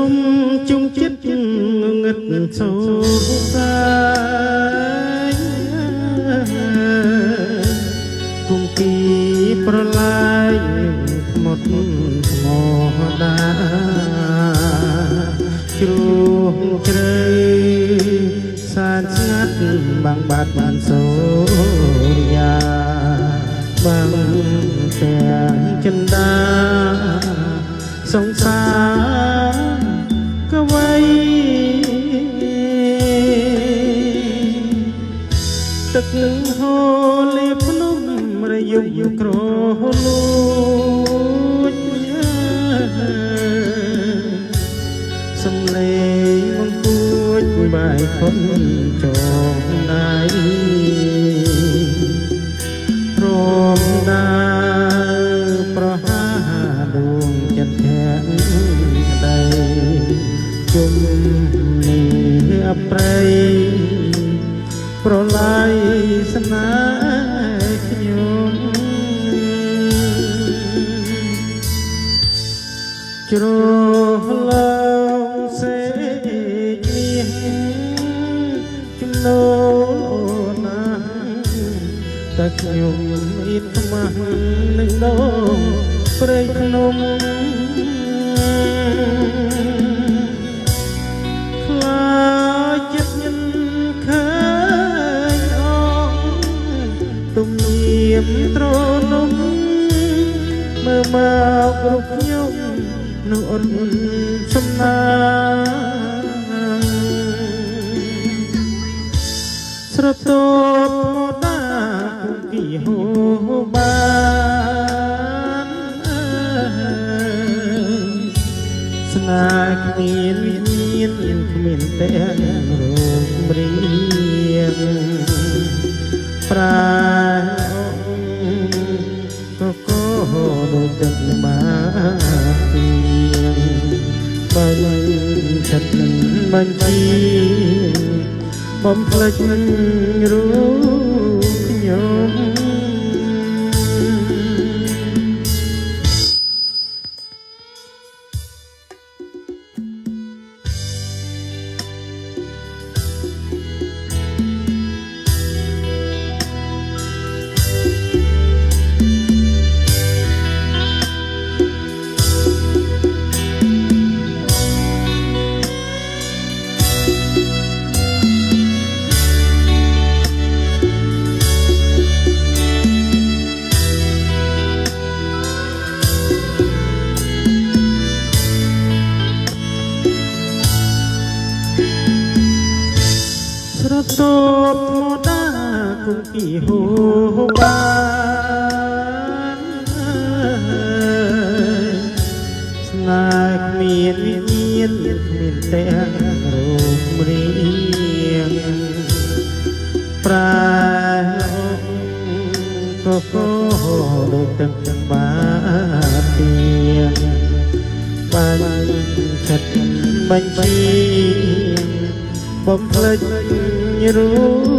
ខ្ញុំជុំចិត្តងឹតសោកសាយគុំពីប្រឡាយថ្មត់ថ្មដាជ្រួងជ្រៅសានស្ងាត់បាំងបាត់បានសូរិយាបាំងទាំងចិន្តាសង្សារក៏វៃទឹកនឹងហូរលេភ្នំរយុយក្រលួចសំលេងមកគួចបាយខុនចងដៃរំដាប្រហាដួងចិត្តធាក់ក្ដីជុំនេះអប្រៃប្រឡាយស្នេហ៍ខ្ញុំជ្រលងសេកនេះចំណូលណាតែខ្ញុំអ៊ីតខ្មាស់នឹងដងព្រៃភ្នំខ្លាចចិត្តញញឃើញអងទំនៀមត្រនំមើលមករូបខ្ញុំនៅអត់សំណាងស្រទប់មកដាគុំពីហូបានស្នេហ៍គ្មានវិញ្ញាណគ្មានតែរូបរាងប្រាក៏ដូចទឹកមកទៀងបញ្ឆិតនឹងបញ្ជីបំភ្លេចរូបខ្ញុំស្រទប់មកដាគុំពីហូបានស្នេហ៍គ្មានវិញ្ញាណគ្មានតែរូបរាងប្រាក៏ដូចទឹកបាទៀងបញ្ឆិតបញ្ជីបំភ្លេចរូប